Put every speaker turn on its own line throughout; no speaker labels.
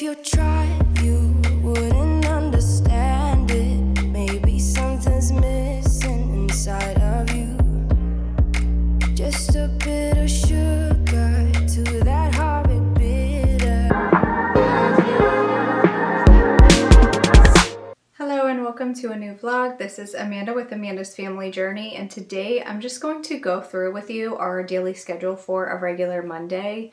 you tried, you wouldn't understand it. Maybe something's missing inside of you. Just a bit of sugar to that horrid bitter.
Hello and welcome to a new vlog. This is Amanda with Amanda's Family Journey, and today I'm just going to go through with you our daily schedule for a regular Monday.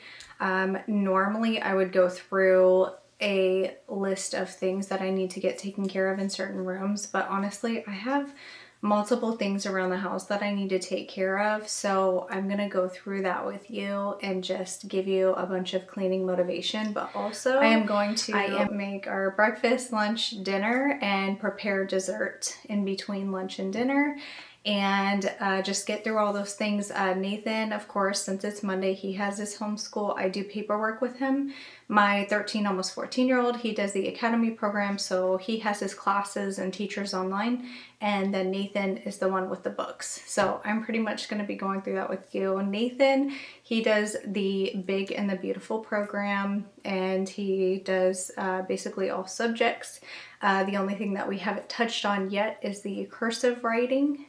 Normally I would go through a list of things that I need to get taken care of in certain rooms, but honestly I have multiple things around the house that I need to take care of, so I'm gonna go through that with you and just give you a bunch of cleaning motivation. But also I am going to make our breakfast, lunch, dinner, and prepare dessert in between lunch and dinner, and just get through all those things. Nathan, of course, since it's Monday, he has his homeschool. I do paperwork with him. My 13, almost 14-year-old, he does the academy program, so he has his classes and teachers online, and then Nathan is the one with the books. So I'm pretty much going to be going through that with you. Nathan, he does the Big and the Beautiful program, and he does basically all subjects. The only thing that we haven't touched on yet is the cursive writing,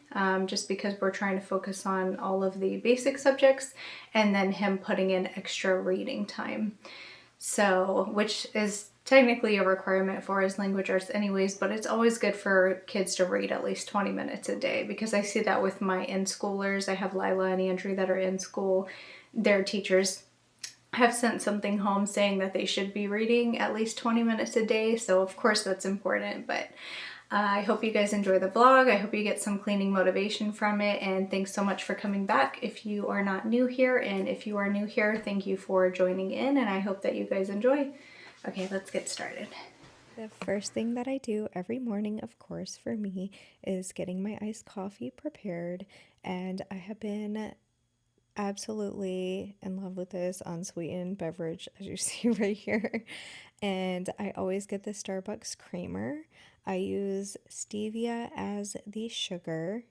just because we're trying to focus on all of the basic subjects and then him putting in extra reading time. So, which is technically a requirement for his language arts anyways, but it's always good for kids to read at least 20 minutes a day, because I see that with my in-schoolers. I have Lila and Andrew that are in school. Their teachers have sent something home saying that they should be reading at least 20 minutes a day, so of course that's important. But I hope you guys enjoy the vlog. I hope you get some cleaning motivation from it, and thanks so much for coming back if you are not new here, and if you are new here, thank you for joining in, and I hope that you guys enjoy. Okay, let's get started.
The first thing that I do every morning, of course, for me, is getting my iced coffee prepared, and I have been absolutely in love with this unsweetened beverage, as you see right here, and I always get the Starbucks creamer. I use stevia as the sugar,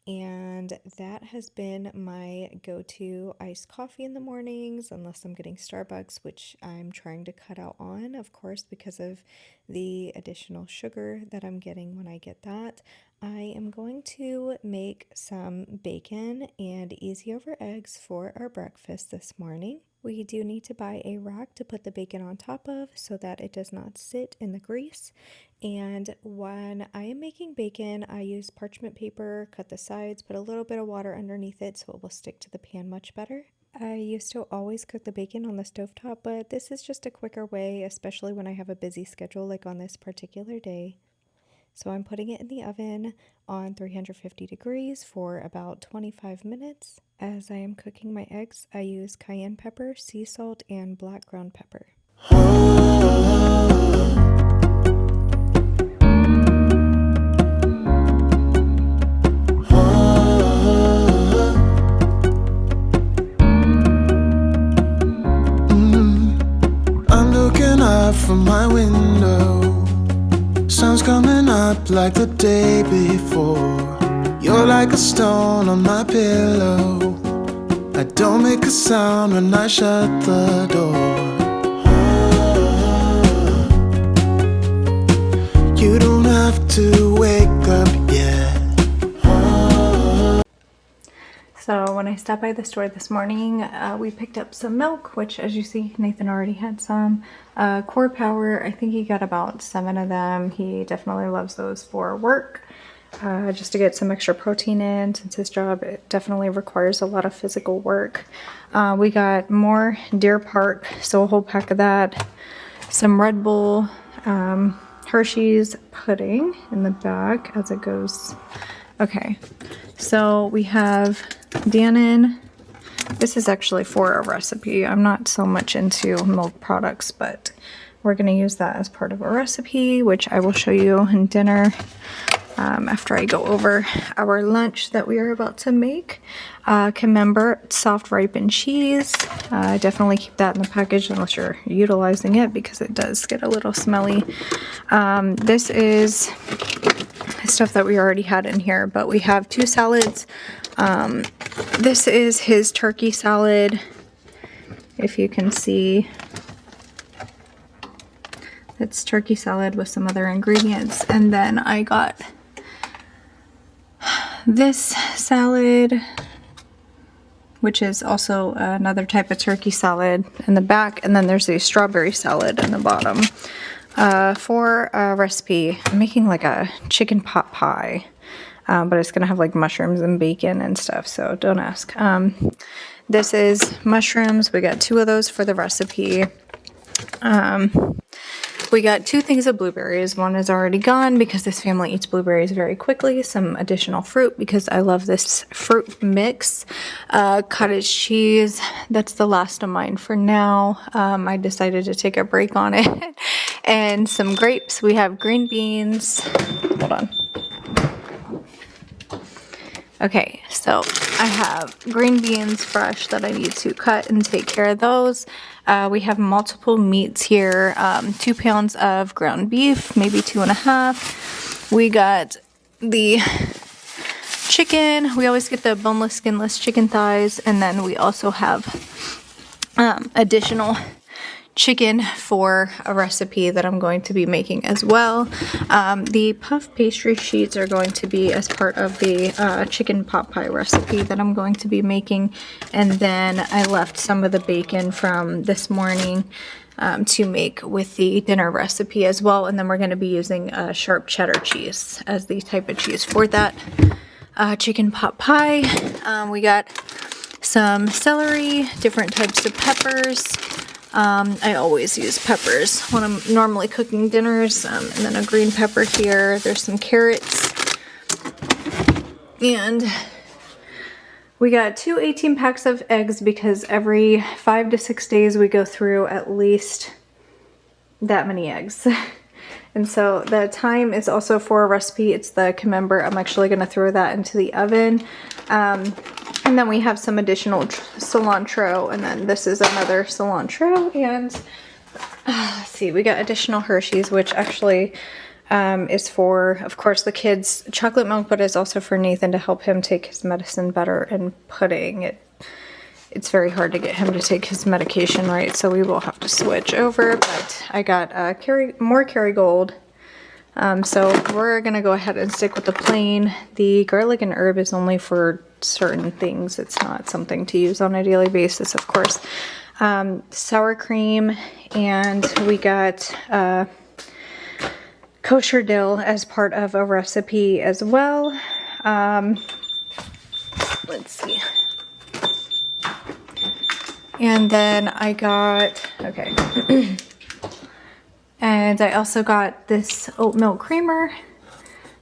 and that has been my go-to iced coffee in the mornings, unless I'm getting Starbucks, which I'm trying to cut out on, of course, because of the additional sugar that I'm getting when I get that. I am going to make some bacon and easy over eggs for our breakfast this morning. We do need to buy a rack to put the bacon on top of so that it does not sit in the grease. And when I am making bacon, I use parchment paper, cut the sides, put a little bit of water underneath it so it will stick to the pan much better. I used to always cook the bacon on the stovetop, but this is just a quicker way, especially when I have a busy schedule like on this particular day. So I'm putting it in the oven on 350 degrees for about 25 minutes. As I am cooking my eggs, I use cayenne pepper, sea salt, and black ground pepper.
I'm looking up from my window. Sun's coming up like the day before. You're like a stone on my pillow. I don't make a sound when I shut the door. You don't have to wake up yet.
So when I stopped by the store this morning, we picked up some milk, which, as you see, Nathan already had some. Core Power, I think he got about 7 of them. He definitely loves those for work, just to get some extra protein in, since his job it definitely requires a lot of physical work. We got more Deer Park, so a whole pack of that. Some Red Bull, Hershey's pudding in the back as it goes. Okay, so we have Dannon. This is actually for a recipe. I'm not so much into milk products, but we're going to use that as part of a recipe, which I will show you in dinner after I go over our lunch that we are about to make. Camembert soft ripened cheese. Definitely keep that in the package unless you're utilizing it, because it does get a little smelly. This is stuff that we already had in here, but we have 2 salads. This is his turkey salad, if you can see. It's turkey salad with some other ingredients. And then I got this salad, which is also another type of turkey salad in the back. And then there's a strawberry salad in the bottom. For a recipe, I'm making like a chicken pot pie, but it's gonna have like mushrooms and bacon and stuff, so don't ask. This is mushrooms. We got 2 of those for the recipe. We got 2 things of blueberries. One is already gone because this family eats blueberries very quickly. Some additional fruit because I love this fruit mix. Cottage cheese, that's the last of mine for now. I decided to take a break on it. And some grapes. We have green beans. Hold on. Okay, so I have green beans fresh that I need to cut and take care of those. We have multiple meats here, 2 pounds of ground beef, maybe 2.5. We got the chicken. We always get the boneless, skinless chicken thighs. And then we also have additional chicken for a recipe that I'm going to be making as well. The puff pastry sheets are going to be as part of the chicken pot pie recipe that I'm going to be making. And then I left some of the bacon from this morning to make with the dinner recipe as well. And then we're going to be using sharp cheddar cheese as the type of cheese for that chicken pot pie. We got some celery, different types of peppers. I always use peppers when I'm normally cooking dinners, and then a green pepper here. There's some carrots, and we got 2 18 packs of eggs because every 5 to 6 days we go through at least that many eggs. And so the thyme is also for a recipe. It's the camembert. I'm actually going to throw that into the oven. And then we have some additional cilantro, and then this is another cilantro, and let's see, we got additional Hershey's, which actually is for, of course, the kids' chocolate milk, but it's also for Nathan to help him take his medicine better, and pudding. It's very hard to get him to take his medication right, so we will have to switch over, but I got more Kerrygold. So we're going to go ahead and stick with the plain. The garlic and herb is only for certain things. It's not something to use on a daily basis, of course. Sour cream, and we got kosher dill as part of a recipe as well. Let's see. And then I got, okay. And I also got this oat milk creamer,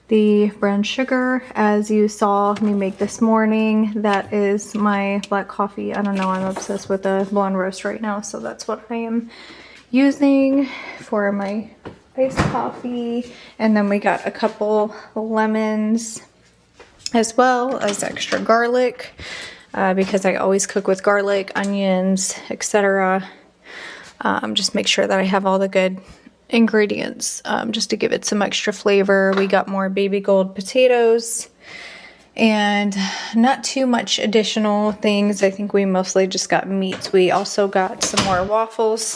the brown sugar, as you saw me make this morning. That is my black coffee. I don't know, I'm obsessed with a blonde roast right now, so that's what I am using for my iced coffee. And then we got a couple lemons as well as extra garlic, because I always cook with garlic, onions, etc. Just make sure that I have all the good ingredients just to give it some extra flavor. We got more baby gold potatoes and not too much additional things. I think we mostly just got meats. We also got some more waffles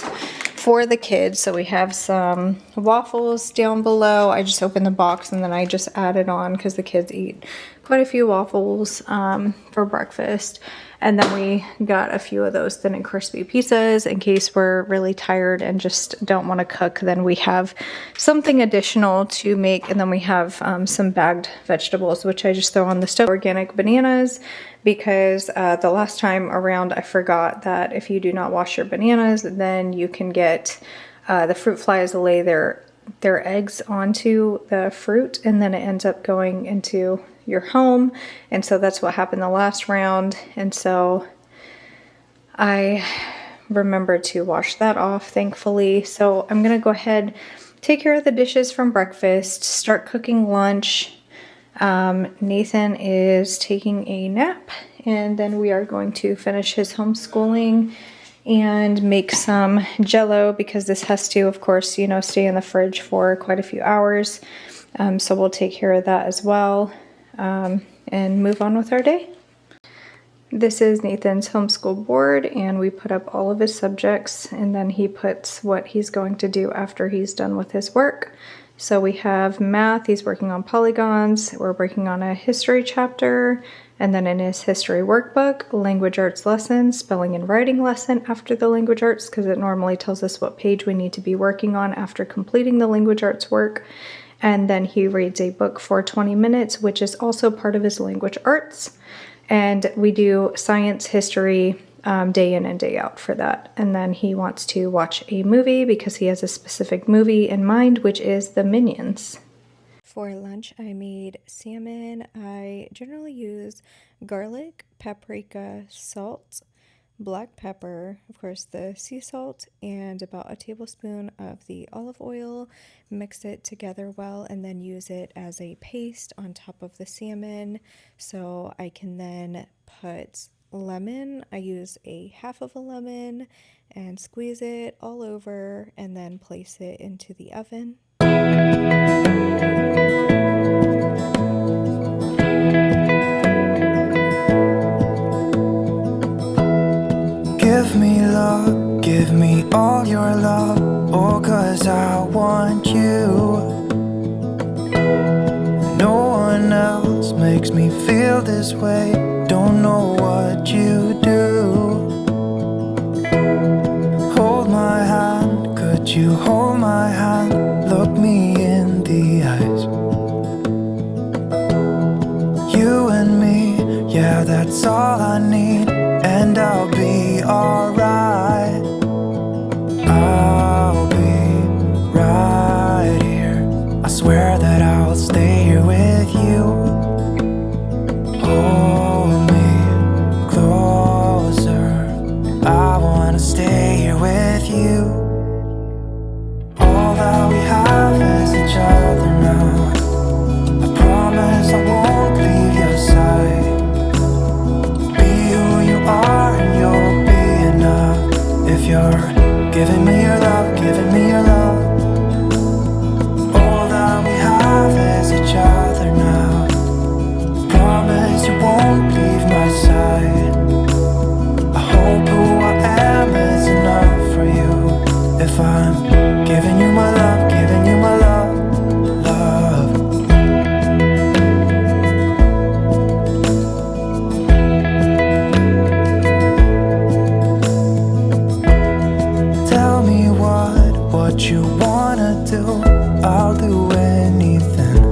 for the kids. So we have some waffles down below. I just opened the box and then I just added on because the kids eat quite a few waffles for breakfast. And then we got a few of those thin and crispy pizzas in case we're really tired and just don't want to cook. Then we have something additional to make. And then we have some bagged vegetables, which I just throw on the stove. Organic bananas, because the last time around I forgot that if you do not wash your bananas, then you can get the fruit flies lay their eggs onto the fruit, and then it ends up going into your home. And so that's what happened the last round, and so I remembered to wash that off, thankfully. So I'm gonna go ahead, take care of the dishes from breakfast, start cooking lunch. Nathan is taking a nap, and then we are going to finish his homeschooling and make some Jell-O, because this has to, of course, you know, stay in the fridge for quite a few hours. So we'll take care of that as well, and move on with our day. This is Nathan's homeschool board, and we put up all of his subjects, and then he puts what he's going to do after he's done with his work. So we have math, he's working on polygons, we're working on a history chapter, and then in his history workbook, language arts lesson, spelling and writing lesson after the language arts, because it normally tells us what page we need to be working on after completing the language arts work. And then he reads a book for 20 minutes, which is also part of his language arts. And we do science, history, day in and day out for that. And then he wants to watch a movie because he has a specific movie in mind, which is The Minions.
For lunch, I made salmon. I generally use garlic, paprika, salt, black pepper, of course the sea salt, and about a tablespoon of the olive oil. Mix it together well and then use it as a paste on top of the salmon. So I can then put lemon. I use a half of a lemon and squeeze it all over and then place it into the oven.
Give me love, give me all your love, oh, 'cause I want you. No one else makes me feel this way, don't know what you do. Hold my hand, could you hold my hand, look me in the eyes. You and me, yeah, that's all I need, and I'll be alright. I'll be right here, I swear that I'll stay here with you. Hold me closer, I wanna stay here with you. All that we have is each other now, I promise I won't leave your side. Be who you are and you'll be enough. If you're giving me your love, giving me your love. All that we have is each other now, promise you won't leave my side. I hope who I am is enough for you. If I'm giving you my love, giving you my love, love. Tell me what you wanna do, I'll do anything.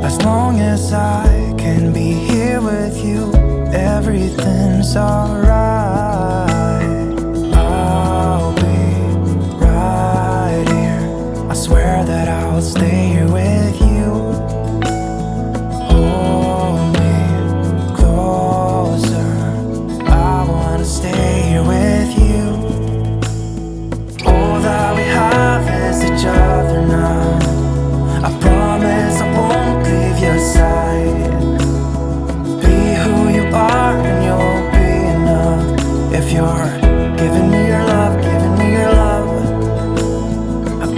As long as I can be here with you, everything's alright. I'll be right here, I swear that I'll stay here with you. Hold me closer, I wanna stay here with you. All that we have is each other now, I promise I won't leave your side. Be who you are and you'll be enough. If you're giving me your love, giving me your love.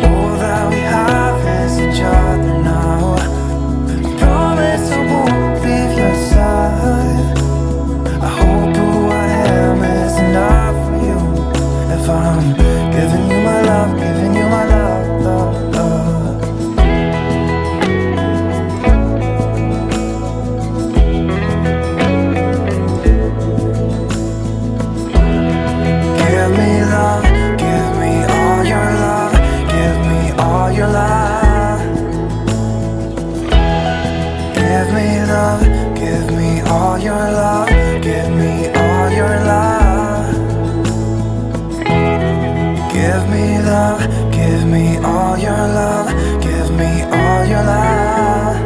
All that we have is each other now, I promise I won't leave your side. I hope who I am is enough for you. If I'm giving you my love, giving you my love, love, love. Give me love, give me all your love, give me all your love. Give me love, give me all your love, give me all your love. Give me love, give me all your love, give me all your love.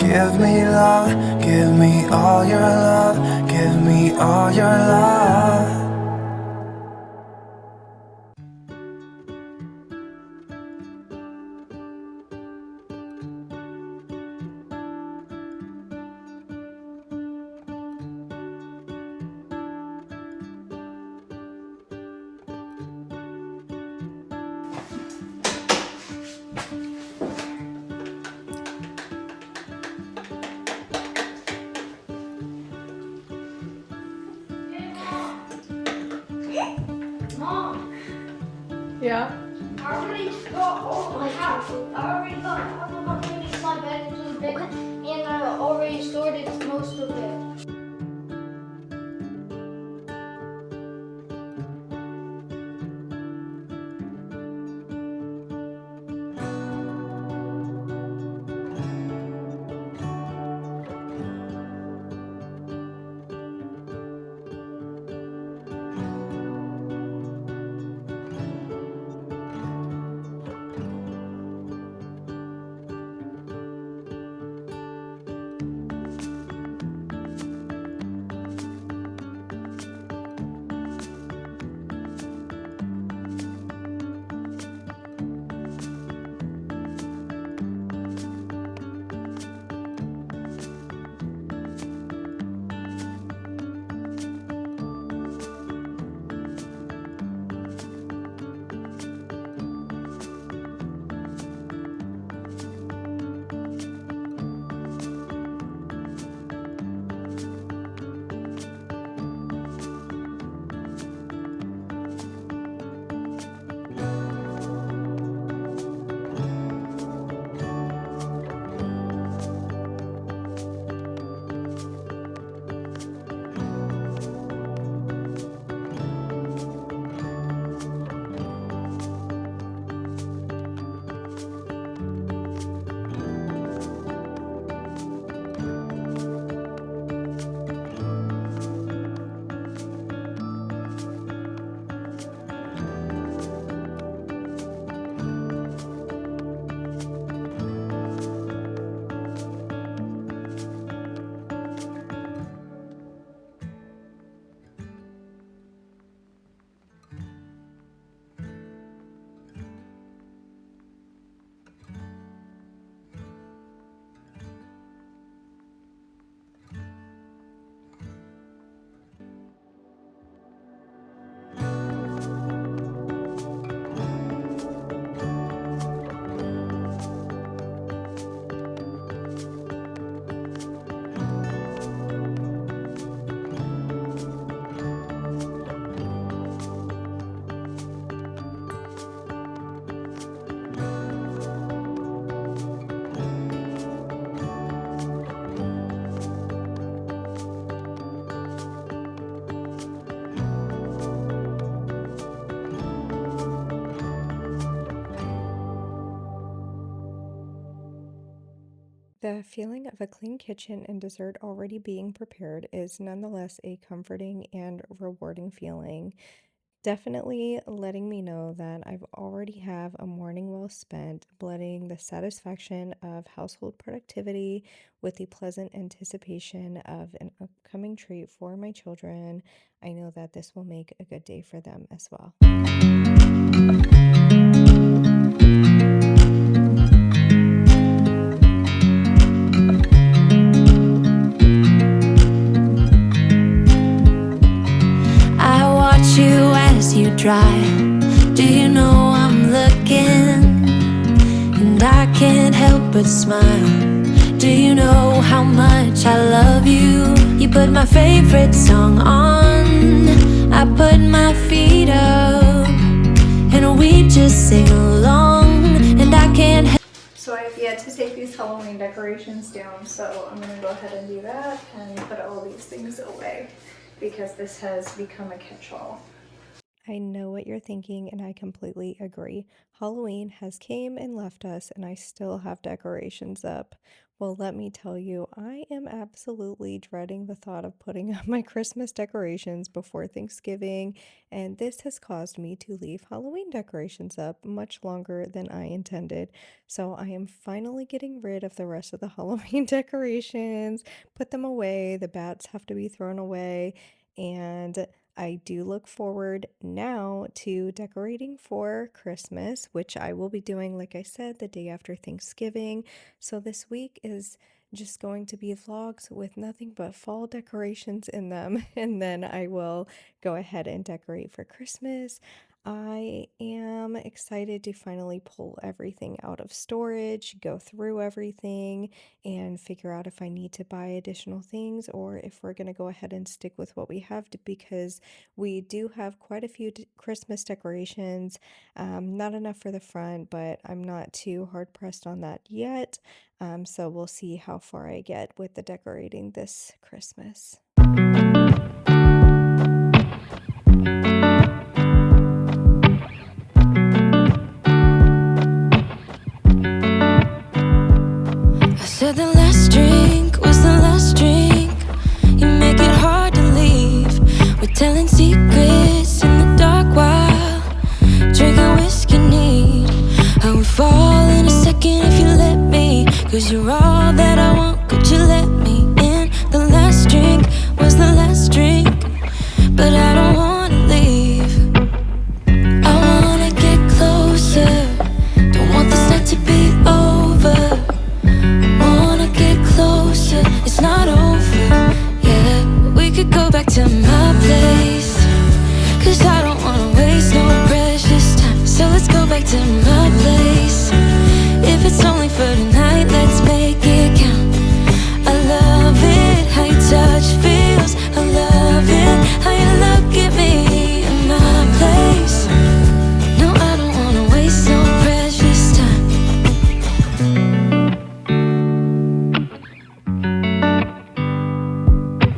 Give me love, give me all your love, give me all your love.
Mom,
Yeah.
I already got all my house. I already got half of my things in my bed into the bin, and I already stored it, most of it.
The feeling of a clean kitchen and dessert already being prepared is nonetheless a comforting and rewarding feeling. Definitely letting me know that I've already have a morning well spent, blending the satisfaction of household productivity with the pleasant anticipation of an upcoming treat for my children. I know that this will make a good day for them as well.
I watch you as you drive. Do you know I'm looking? And I can't help but smile. Do you know how much I love you? You put my favorite song on, I put my feet up, and we just sing along. And I can't help.
So I have yet to take these Halloween decorations down, so I'm gonna go ahead and do that and put all these things away because this has become a catch-all.
I know what you're thinking, and I completely agree. Halloween has came and left us, and I still have decorations up. Well, let me tell you, I am absolutely dreading the thought of putting up my Christmas decorations before Thanksgiving, and this has caused me to leave Halloween decorations up much longer than I intended. So I am finally getting rid of the rest of the Halloween decorations, put them away. The bats have to be thrown away, and I do look forward now to decorating for Christmas, which I will be doing, like I said, the day after Thanksgiving. So this week is just going to be vlogs with nothing but fall decorations in them. And then I will go ahead and decorate for Christmas. I am excited to finally pull everything out of storage, go through everything, and figure out if I need to buy additional things or if we're going to go ahead and stick with what we have because we do have quite a few Christmas decorations. Not enough for the front, but I'm not too hard pressed on that yet. So we'll see how far I get with the decorating this Christmas.
I said the last drink was the last drink. You make it hard to leave. We're telling secrets in the dark while drinking whiskey neat. I would fall in a second if you let me, 'cause you're all that I want, could you let me in? The last drink was the last drink, but I don't wanna leave. I wanna get closer, don't want this night to be over. Wanna get closer, it's not over, yeah. We could go back to my place, 'cause I don't wanna waste no precious time. So let's go back to my place. If it's only for tonight, let's make it count. I love it, how your touch feels. I love it, how you look at me in my place. No, I don't wanna waste no precious time.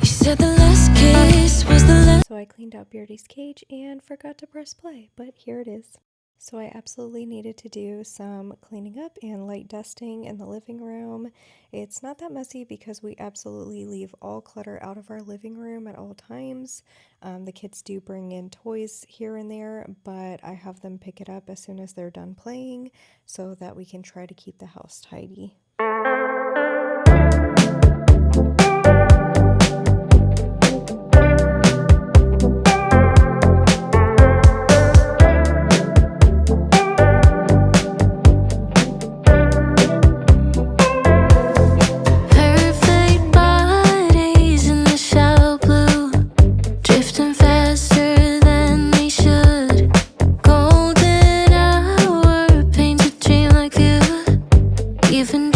You said the last kiss was the last.
So I cleaned out Beardy's cage and forgot to press play, but here it is. So I absolutely needed to do some cleaning up and light dusting in the living room. It's not that messy because we absolutely leave all clutter out of our living room at all times. The kids do bring in toys here and there, but I have them pick it up as soon as they're done playing so that we can try to keep the house tidy.
Perfect bodies in the shallow blue, drifting faster than they should. Golden hour paints a dreamlike view. Even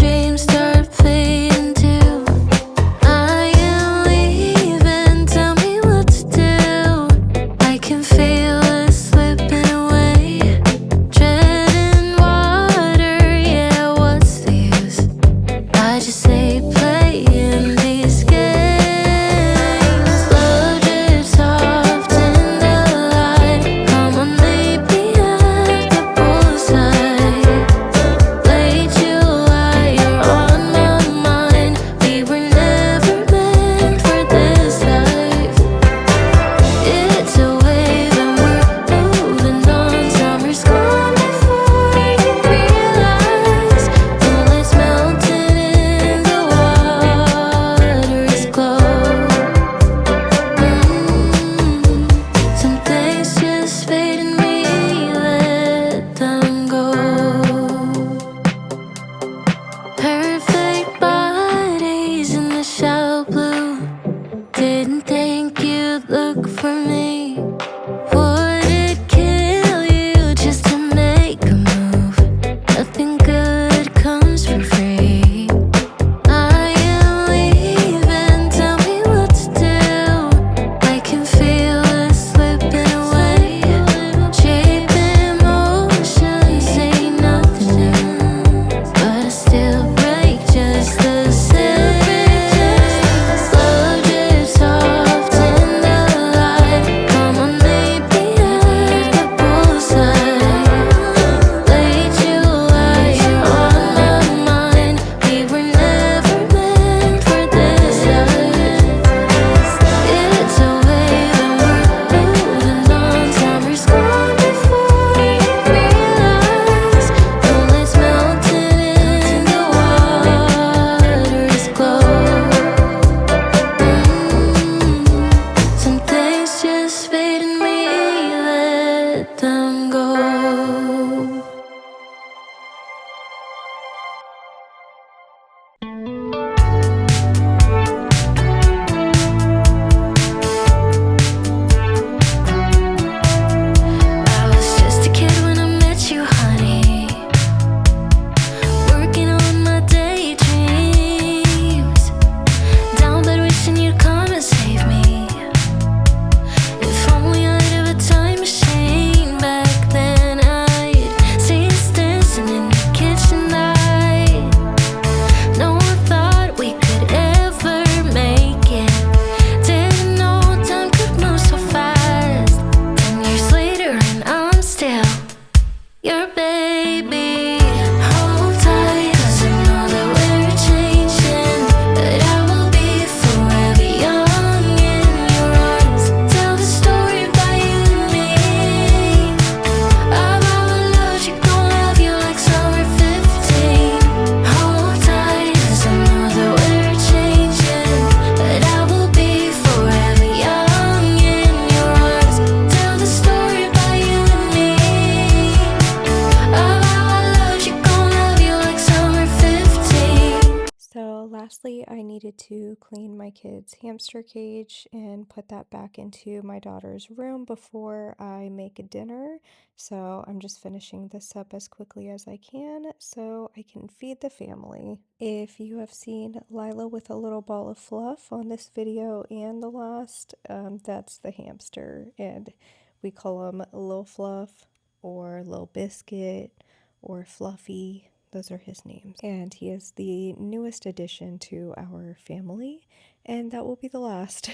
needed to clean my kid's hamster cage and put that back into my daughter's room before I make dinner. So I'm just finishing this up as quickly as I can so I can feed the family. If you have seen Lila with a little ball of fluff on this video and the last, that's the hamster, and we call him Lil Fluff or Lil Biscuit or Fluffy. Those are his names. And he is the newest addition to our family, and that will be the last.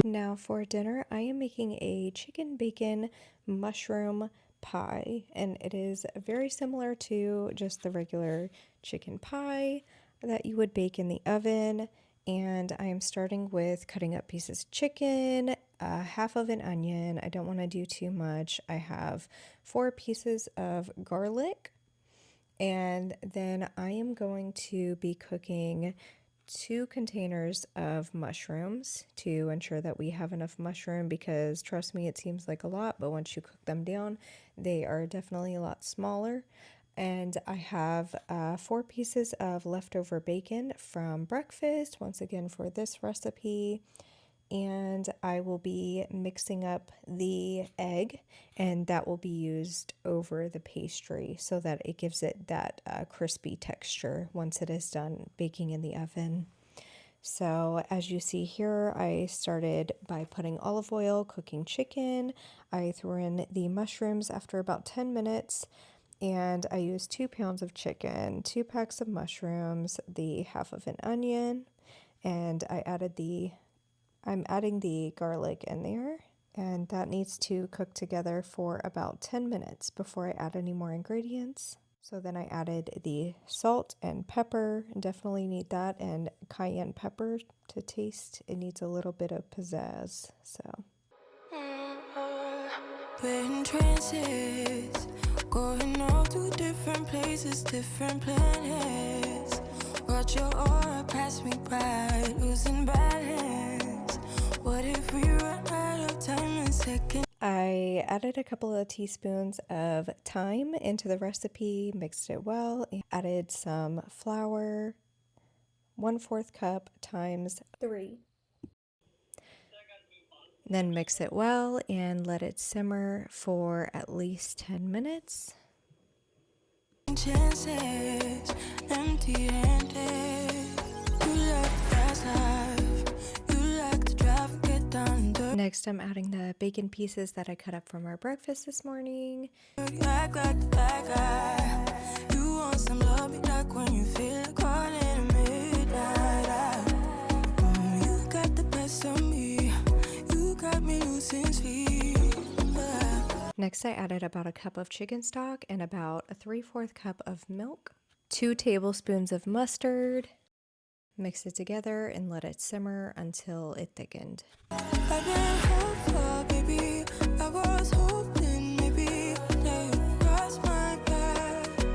Now for dinner, I am making a chicken bacon mushroom pie, and it is very similar to just the regular chicken pie that you would bake in the oven. And I am starting with cutting up pieces of chicken, half of an onion. I don't want to do too much. I have 4 pieces of garlic, and then I am going to be cooking 2 containers of mushrooms to ensure that we have enough mushroom, because trust me, it seems like a lot, but once you cook them down, they are definitely a lot smaller. And I have 4 pieces of leftover bacon from breakfast, once again for this recipe. And I will be mixing up the egg, and that will be used over the pastry so that it gives it that crispy texture once it is done baking in the oven. So as you see here, I started by putting olive oil, cooking chicken. I threw in the mushrooms after about 10 minutes, and I used 2 pounds of chicken, 2 packs of mushrooms, the half of an onion, and I'm adding the garlic in there, and that needs to cook together for about 10 minutes before I add any more ingredients. So then I added the salt and pepper, definitely need that, and cayenne pepper to taste. It needs a little bit of pizzazz, so.
We're in trances, going off to different places, different planets. Watch your aura pass me by, losing balance. What if we run out of time in seconds?
I added a couple of teaspoons of thyme into the recipe, mixed it well, and added some flour, 1/4 cup times 3. Then mix it well and let it simmer for at least 10 minutes.
Chances, empty-handed. You like the fast life, you like to drive and get down dirty.
Next, I'm adding the bacon pieces that I cut up from our breakfast this morning.
You act like the bad guy. You want some love, me like when you feel like calling at midnight. You got the best of me. You got me losing sleep.
Next, I added about a cup of chicken stock and about a 3/4 cup of milk, 2 tablespoons of mustard. Mix it together and let it simmer until it thickened.
I've been hopeful, baby. I was hoping maybe that you crossed my path.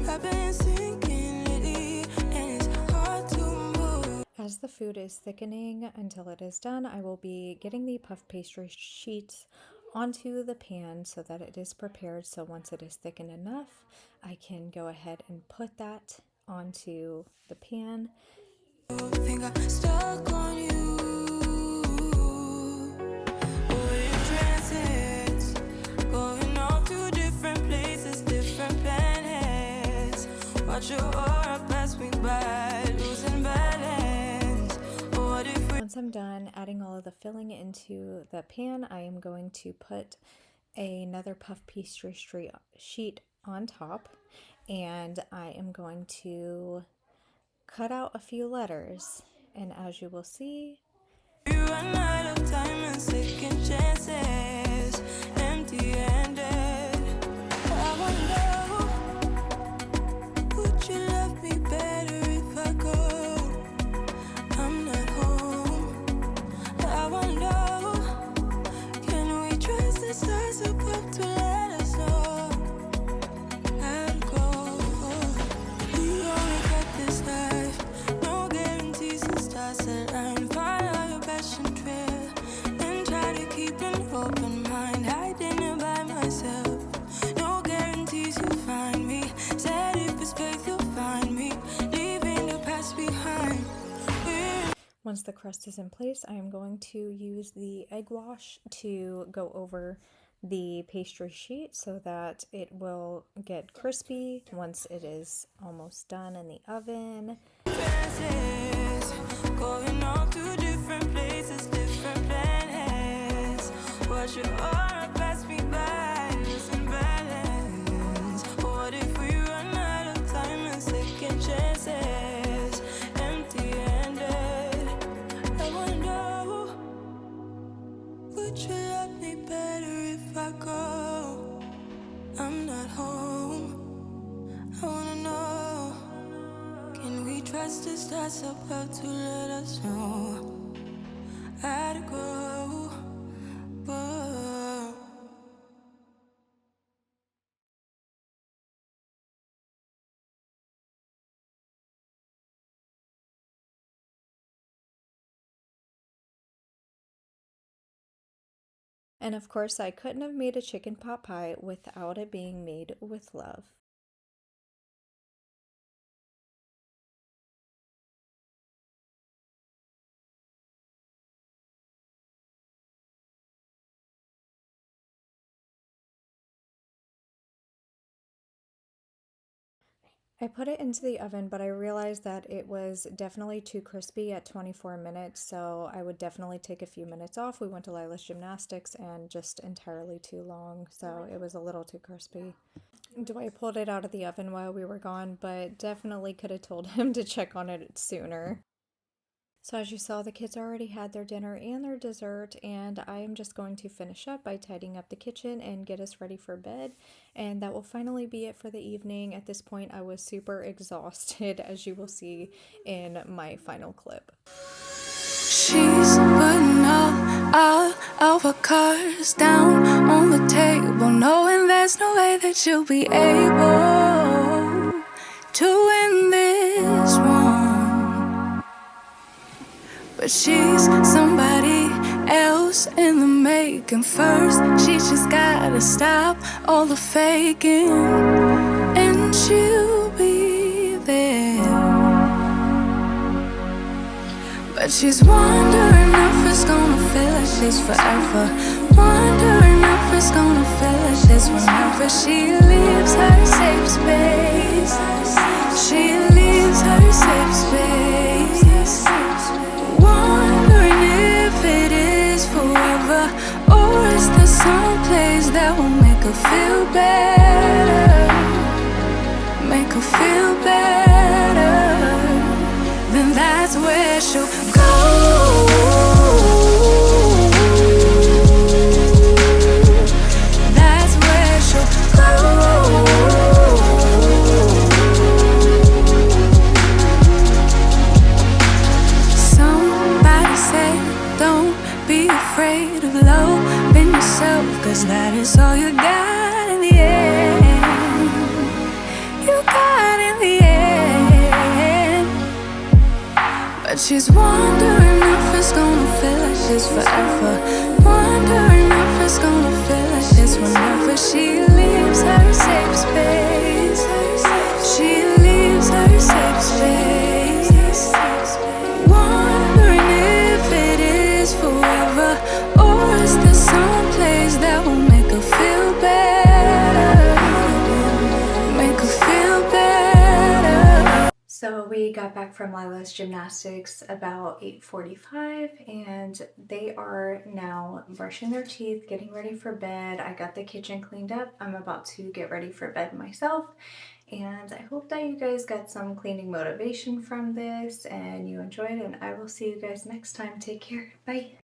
I've been sinking lately, and it's hard to move.
As the food is thickening until it is done, I will be getting the puff pastry sheets onto the pan so that it is prepared. So once it is thickened enough, I can go ahead and put that onto the pan.
Think I'm stuck on you. We're in transits, going off to different places, different planets. Watch your aura pass me by, losing balance. What if we
Once I'm done adding all of the filling into the pan, I am going to put another puff pastry sheet on top, and I am going to cut out a few letters, and as you will see,
run out of time and second chances, empty-handed. I wonder, would you love me better if I go? I'm not home. I wonder, can we trust the stars above to let us know? exit line, follow your passion trail, and try to keep an open mind. Hiding it by myself, no guarantees you'll find me. Said if it's faith you'll find me, leaving the past behind.
Once the crust is in place, I am going to use the egg wash to go over the pastry sheet so that it will get crispy once it is almost done in the oven.
Going off to different places, different planets. Watch your aura pass me by, losing balance. What if we run out of time and second chances? Empty-handed. I wanna know, would you love me better if I go? I'm not home. I wanna know, can we trust the stars about to let us know how to go? Whoa.
And of course, I couldn't have made a chicken pot pie without it being made with love. I put it into the oven, but I realized that it was definitely too crispy at 24 minutes, so I would definitely take a few minutes off. We went to Lila's gymnastics and just entirely too long, so it was a little too crispy. Dwight pulled it out of the oven while we were gone, but definitely could have told him to check on it sooner. So as you saw, the kids already had their dinner and their dessert, and I am just going to finish up by tidying up the kitchen and get us ready for bed. And that will finally be it for the evening. At this point, I was super exhausted, as you will see in my final clip.
She's putting all of her cards down on the table, knowing there's no way that she'll be able to win this one. But she's somebody else in the making. First, she just gotta stop all the faking, and she'll be there. But she's wondering if it's gonna feel like she's forever. Wondering if it's gonna feel like this whenever she leaves her safe space. She leaves her safe space. Wondering if it is forever, or is there some place that will make her feel better? Make her feel better. Then that's where she'll go. That's where she'll go. Somebody say, don't be afraid of loving yourself, 'cause that is all you got in the end. You got in the end. But she's wondering if it's gonna feel like she's forever. Wondering if it's gonna feel like this whenever she leaves her safe space. She leaves her safe space. Wondering if it is forever, or is there some place that will make her feel better? Make her feel better.
So we got back from Lila's gymnastics about 8:45, and they are now brushing their teeth, getting ready for bed. I got the kitchen cleaned up. I'm about to get ready for bed myself, and I hope that you guys got some cleaning motivation from this and you enjoyed, and I will see you guys next time. Take care. Bye.